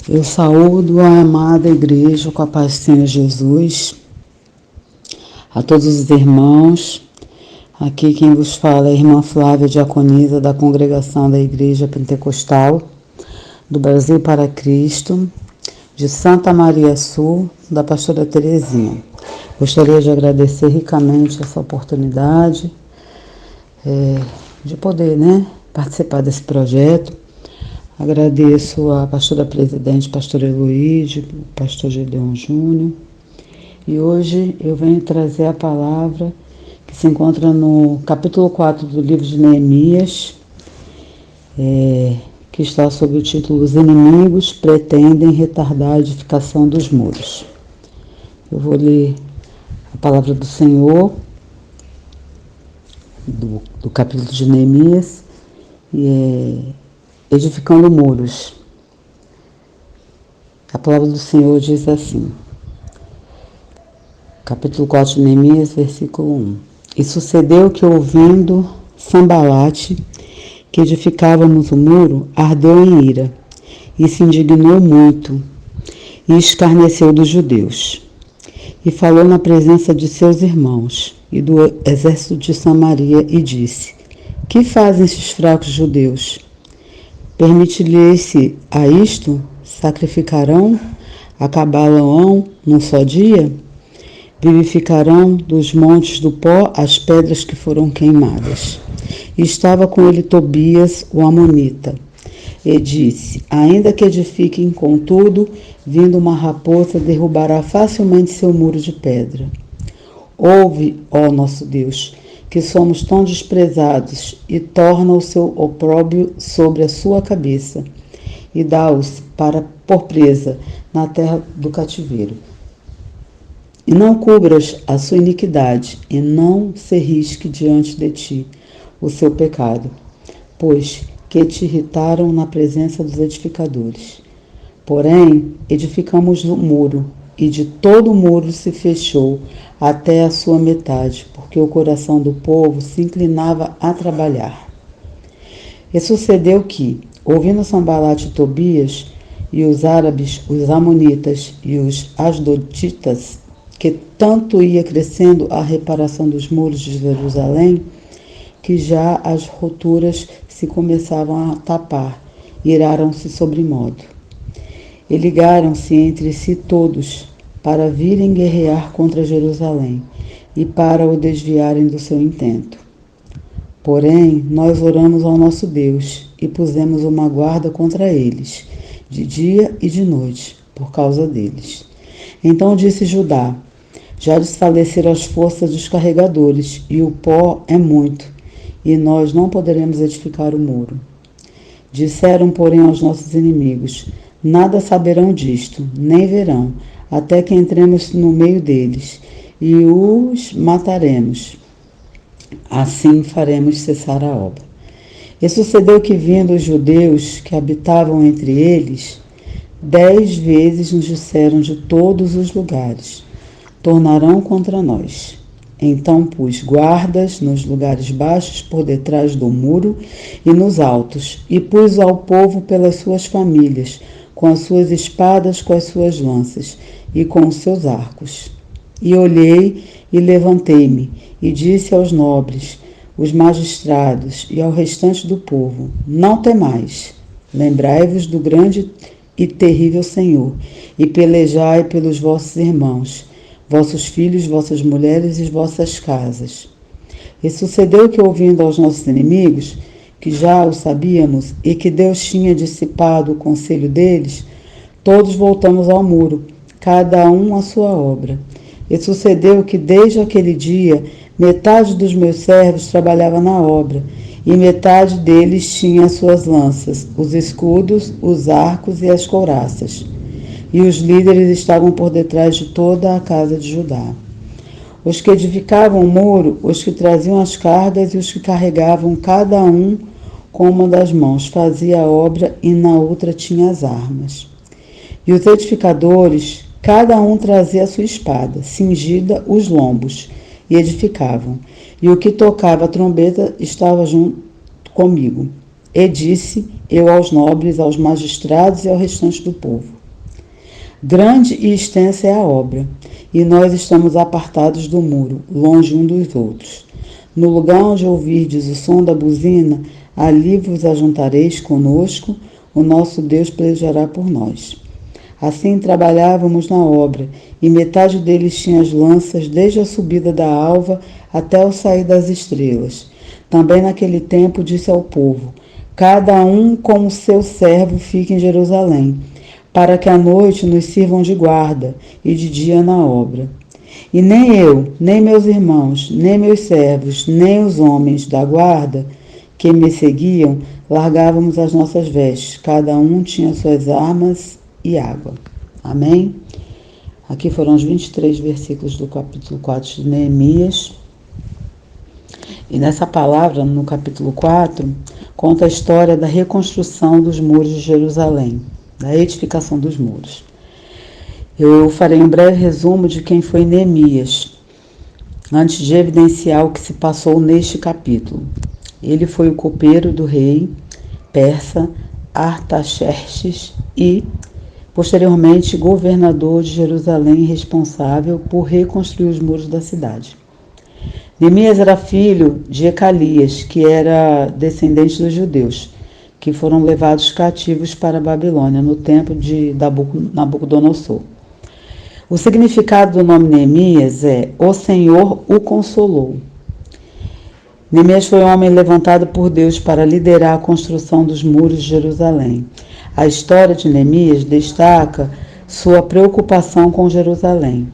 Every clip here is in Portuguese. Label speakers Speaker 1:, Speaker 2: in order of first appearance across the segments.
Speaker 1: Eu saúdo a amada igreja com a paz do Senhor Jesus, a todos os irmãos. Aqui quem vos fala é a irmã Flávia Diaconisa, da Congregação da Igreja Pentecostal do Brasil para Cristo, de Santa Maria Sul, da pastora Terezinha. Gostaria de agradecer ricamente essa oportunidade de poder participar desse projeto. Agradeço a pastora presidente, pastor Heloíde, pastor Gedeon Júnior. E hoje eu venho trazer a palavra que se encontra no capítulo 4 do livro de Neemias, que está sob o título Os inimigos pretendem retardar a edificação dos muros. Eu vou ler a palavra do Senhor, do capítulo de Neemias, edificando muros. A palavra do Senhor diz assim, capítulo 4 de Neemias, versículo 1. E sucedeu que, ouvindo Sambalate, que edificávamos o muro, ardeu em ira, e se indignou muito, e escarneceu dos judeus. E falou na presença de seus irmãos e do exército de Samaria, e disse: Que fazem esses fracos judeus? Permitir-lhes-se a isto? Sacrificarão? Acabá-lo-ão num só dia? Vivificarão dos montes do pó as pedras que foram queimadas. E estava com ele Tobias, o amonita, e disse: Ainda que edifiquem, contudo, vindo uma raposa, derrubará facilmente seu muro de pedra. Ouve, ó nosso Deus, que somos tão desprezados, e torna o seu opróbrio sobre a sua cabeça, e dá-os por presa na terra do cativeiro. E não cubras a sua iniquidade, e não se risque diante de ti o seu pecado, pois que te irritaram na presença dos edificadores. Porém, edificamos o muro, e de todo o muro se fechou até a sua metade, porque o coração do povo se inclinava a trabalhar. E sucedeu que, ouvindo Sambalate e Tobias, e os árabes, os amonitas e os asdoditas, que tanto ia crescendo a reparação dos muros de Jerusalém, que já as roturas se começavam a tapar, iraram-se sobremodo. E ligaram-se entre si todos, para virem guerrear contra Jerusalém, e para o desviarem do seu intento. Porém, nós oramos ao nosso Deus, e pusemos uma guarda contra eles, de dia e de noite, por causa deles. Então disse Judá: Já desfaleceram as forças dos carregadores, e o pó é muito, e nós não poderemos edificar o muro. Disseram, porém, aos nossos inimigos: Nada saberão disto, nem verão, até que entremos no meio deles, e os mataremos. Assim faremos cessar a obra. E sucedeu que, vindo os judeus que habitavam entre eles, 10 vezes nos disseram de todos os lugares: Tornarão contra nós. Então pus guardas nos lugares baixos por detrás do muro e nos altos, e pus ao povo pelas suas famílias, com as suas espadas, com as suas lanças e com os seus arcos. E olhei e levantei-me, e disse aos nobres, os magistrados e ao restante do povo: Não temais, lembrai-vos do grande e terrível Senhor, e pelejai pelos vossos irmãos, vossos filhos, vossas mulheres e vossas casas. E sucedeu que, ouvindo aos nossos inimigos, que já o sabíamos, e que Deus tinha dissipado o conselho deles, todos voltamos ao muro, cada um à sua obra. E sucedeu que, desde aquele dia, metade dos meus servos trabalhava na obra, e metade deles tinha as suas lanças, os escudos, os arcos e as couraças. E os líderes estavam por detrás de toda a casa de Judá. Os que edificavam o muro, os que traziam as cargas e os que carregavam, cada um com uma das mãos fazia a obra e na outra tinha as armas. E os edificadores, cada um trazia a sua espada, cingida os lombos, e edificavam. E o que tocava a trombeta estava junto comigo. E disse eu aos nobres, aos magistrados e ao restante do povo: grande e extensa é a obra, e nós estamos apartados do muro, longe um dos outros. No lugar onde ouvirdes o som da buzina, ali vos ajuntareis conosco, o nosso Deus pelejará por nós. Assim trabalhávamos na obra, e metade deles tinha as lanças desde a subida da alva até o sair das estrelas. Também naquele tempo disse ao povo: cada um com o seu servo fique em Jerusalém, para que à noite nos sirvam de guarda e de dia na obra. E nem eu, nem meus irmãos, nem meus servos, nem os homens da guarda que me seguiam, largávamos as nossas vestes. Cada um tinha suas armas e água. Amém? Aqui foram os 23 versículos do capítulo 4 de Neemias. E nessa palavra, no capítulo 4, conta a história da reconstrução dos muros de Jerusalém, da edificação dos muros. Eu farei um breve resumo de quem foi Neemias, antes de evidenciar o que se passou neste capítulo. Ele foi o copeiro do rei persa Artaxerxes e, posteriormente, governador de Jerusalém, responsável por reconstruir os muros da cidade. Neemias era filho de Ecalias, que era descendente dos judeus, que foram levados cativos para a Babilônia no tempo de Nabucodonosor. O significado do nome Neemias é o Senhor o consolou. Neemias foi um homem levantado por Deus para liderar a construção dos muros de Jerusalém. A história de Neemias destaca sua preocupação com Jerusalém.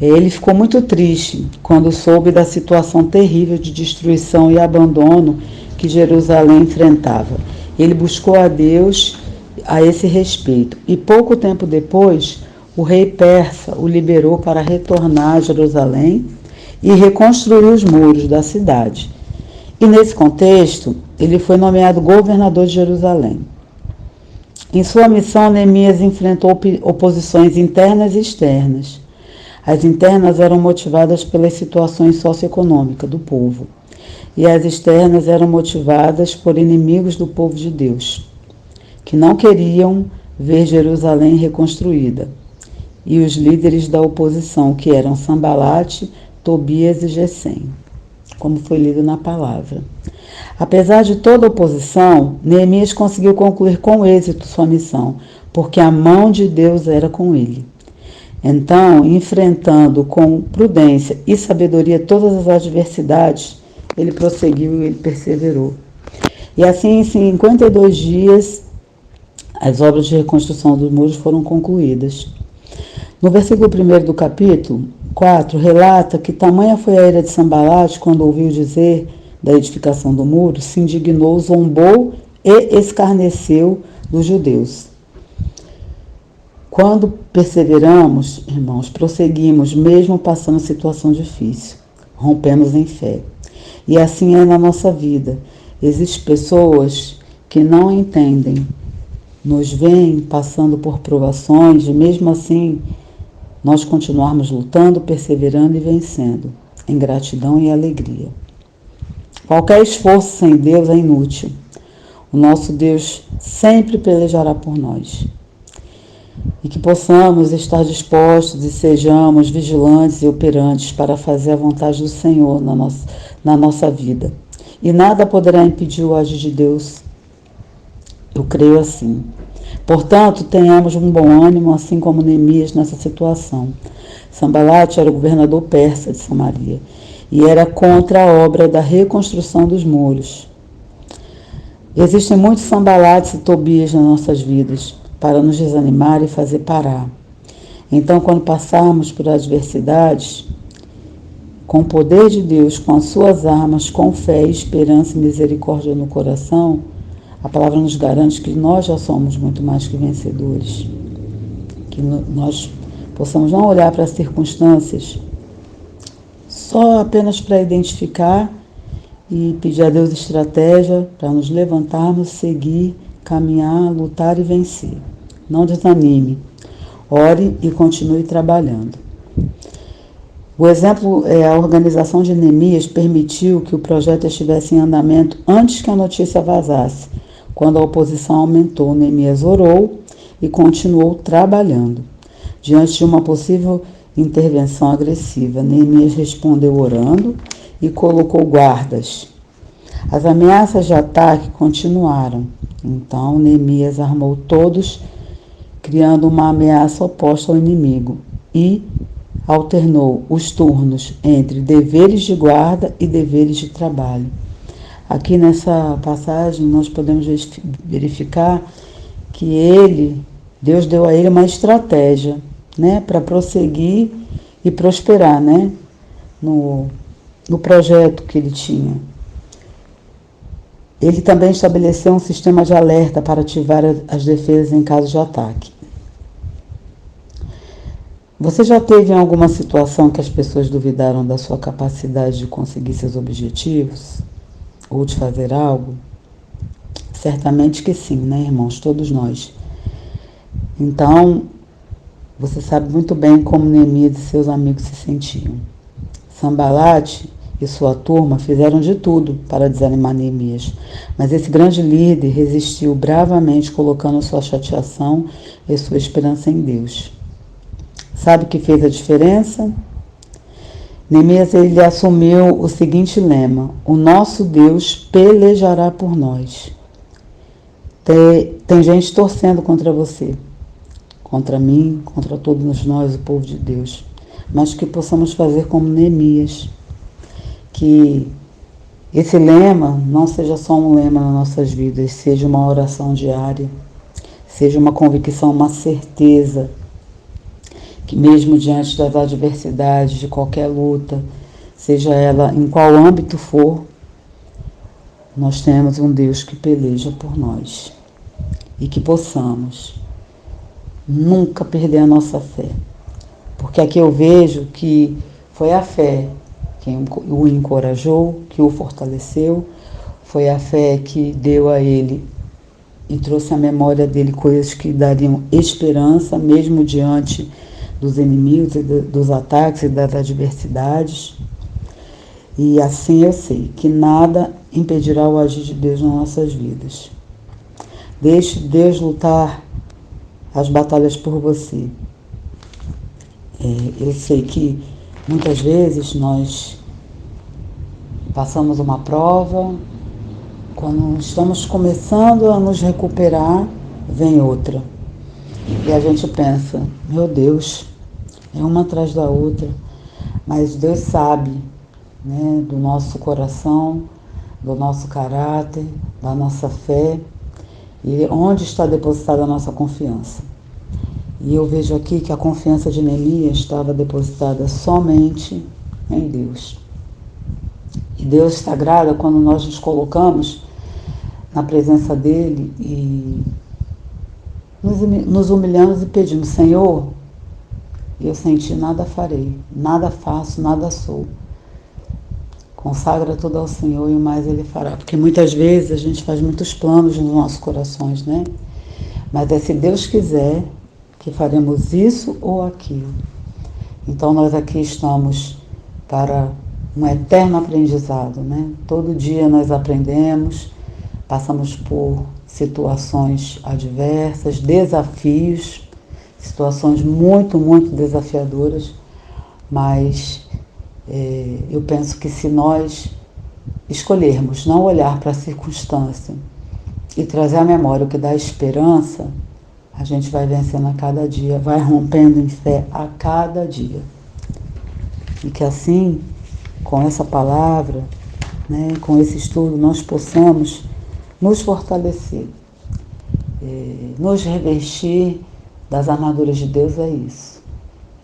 Speaker 1: Ele ficou muito triste quando soube da situação terrível de destruição e abandono que Jerusalém enfrentava. Ele buscou a Deus a esse respeito e pouco tempo depois o rei persa o liberou para retornar a Jerusalém e reconstruir os muros da cidade. E nesse contexto, ele foi nomeado governador de Jerusalém. Em sua missão, Neemias enfrentou oposições internas e externas. As internas eram motivadas pelas situações socioeconômicas do povo, e as externas eram motivadas por inimigos do povo de Deus, que não queriam ver Jerusalém reconstruída, e os líderes da oposição, que eram Sambalate, Tobias e Gesem, como foi lido na palavra. Apesar de toda oposição, Neemias conseguiu concluir com êxito sua missão, porque a mão de Deus era com ele. Então, enfrentando com prudência e sabedoria todas as adversidades, ele prosseguiu e ele perseverou. E assim, em 52 dias, as obras de reconstrução dos muros foram concluídas. No versículo 1 do capítulo 4, relata que tamanha foi a ira de Sambalate quando ouviu dizer da edificação do muro, se indignou, zombou e escarneceu dos judeus. Quando perseveramos, irmãos, prosseguimos, mesmo passando situação difícil, rompemos em fé. E assim é na nossa vida. Existem pessoas que não entendem, nos veem passando por provações, e mesmo assim nós continuarmos lutando, perseverando e vencendo, em gratidão e alegria. Qualquer esforço sem Deus é inútil. O nosso Deus sempre pelejará por nós. E que possamos estar dispostos e sejamos vigilantes e operantes para fazer a vontade do Senhor na nossa vida. E nada poderá impedir o agir de Deus. Eu creio assim. Portanto, tenhamos um bom ânimo, assim como Neemias nessa situação. Sambalate era o governador persa de Samaria e era contra a obra da reconstrução dos muros. Existem muitos Sambalates e Tobias nas nossas vidas para nos desanimar e fazer parar. Então, quando passarmos por adversidades, com o poder de Deus, com as suas armas, com fé, esperança e misericórdia no coração, a palavra nos garante que nós já somos muito mais que vencedores. Que nós possamos não olhar para as circunstâncias só apenas para identificar e pedir a Deus estratégia para nos levantarmos, seguir, caminhar, lutar e vencer. Não desanime. Ore e continue trabalhando. O exemplo é a organização de Neemias permitiu que o projeto estivesse em andamento antes que a notícia vazasse, Quando a oposição aumentou, Neemias orou e continuou trabalhando. Diante de uma possível intervenção agressiva, Neemias respondeu orando e colocou guardas. As ameaças de ataque continuaram. Então Neemias armou todos, criando uma ameaça oposta ao inimigo, e alternou os turnos entre deveres de guarda e deveres de trabalho. Aqui nessa passagem nós podemos verificar que Deus deu a ele uma estratégia, né, para prosseguir e prosperar, né, no projeto que ele tinha. Ele também estabeleceu um sistema de alerta para ativar as defesas em caso de ataque. Você já teve em alguma situação que as pessoas duvidaram da sua capacidade de conseguir seus objetivos? Ou de fazer algo? Certamente que sim, né, irmãos? Todos nós. Então, você sabe muito bem como Neemias e seus amigos se sentiam. Sanbalate e sua turma fizeram de tudo para desanimar Neemias, mas esse grande líder resistiu bravamente, colocando sua chateação e sua esperança em Deus. Sabe o que fez a diferença? Neemias ele assumiu o seguinte lema: o nosso Deus pelejará por nós. Tem gente torcendo contra você, contra mim, contra todos nós, o povo de Deus, mas que possamos fazer como Neemias, que esse lema não seja só um lema nas nossas vidas, seja uma oração diária, seja uma convicção, uma certeza, que mesmo diante das adversidades, de qualquer luta, seja ela em qual âmbito for, nós temos um Deus que peleja por nós. E que possamos nunca perder a nossa fé. Porque aqui eu vejo que foi a fé quem o encorajou, que o fortaleceu, foi a fé que deu a ele e trouxe à memória dele coisas que dariam esperança, mesmo diante dos inimigos, dos ataques e das adversidades. E assim eu sei que nada impedirá o agir de Deus nas nossas vidas. Deixe Deus lutar as batalhas por você. Eu sei que muitas vezes nós passamos uma prova, quando estamos começando a nos recuperar, vem outra. E a gente pensa, meu Deus, é uma atrás da outra. Mas Deus sabe, né, do nosso coração, do nosso caráter, da nossa fé, e onde está depositada a nossa confiança. E eu vejo aqui que a confiança de Neemias estava depositada somente em Deus. E Deus se agrada quando nós nos colocamos na presença dele e nos humilhamos e pedimos, Senhor, eu sem ti nada farei, nada faço, nada sou. Consagra tudo ao Senhor e o mais Ele fará. Porque muitas vezes a gente faz muitos planos nos nossos corações, né? Mas é se Deus quiser que faremos isso ou aquilo. Então nós aqui estamos para um eterno aprendizado, né? Todo dia nós aprendemos, passamos por situações adversas, desafios, situações muito, muito desafiadoras, mas eu penso que se nós escolhermos não olhar para a circunstância e trazer à memória o que dá esperança, a gente vai vencendo a cada dia, vai rompendo em fé a cada dia. E que assim, com essa palavra, né, com esse estudo, nós possamos nos fortalecer, nos revestir das armaduras de Deus, é isso.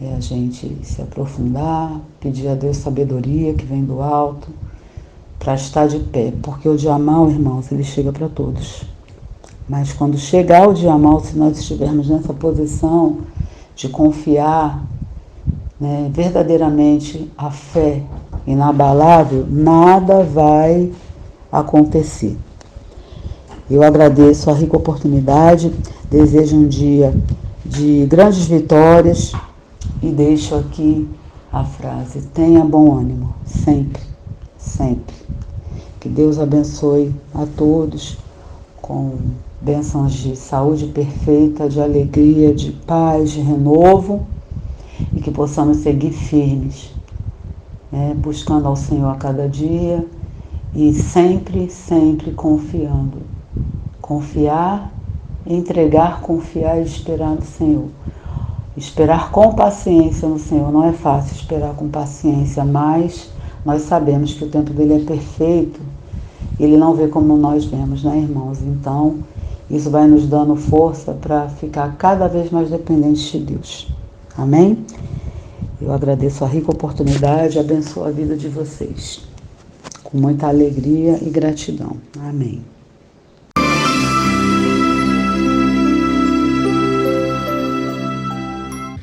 Speaker 1: É a gente se aprofundar, pedir a Deus sabedoria que vem do alto, para estar de pé. Porque o dia mau, irmãos, ele chega para todos. Mas quando chegar o dia mau, se nós estivermos nessa posição de confiar, né, verdadeiramente a fé inabalável, nada vai acontecer. Eu agradeço a rica oportunidade, desejo um dia de grandes vitórias e deixo aqui a frase: tenha bom ânimo, sempre, sempre. Que Deus abençoe a todos com bênçãos de saúde perfeita, de alegria, de paz, de renovo, e que possamos seguir firmes, né, buscando ao Senhor a cada dia e sempre, sempre confiando. Confiar, entregar, confiar e esperar no Senhor. Esperar com paciência no Senhor. Não é fácil esperar com paciência, mas nós sabemos que o tempo dele é perfeito. Ele não vê como nós vemos, né, irmãos? Então, isso vai nos dando força para ficar cada vez mais dependentes de Deus. Amém? Eu agradeço a rica oportunidade e abençoo a vida de vocês. Com muita alegria e gratidão. Amém.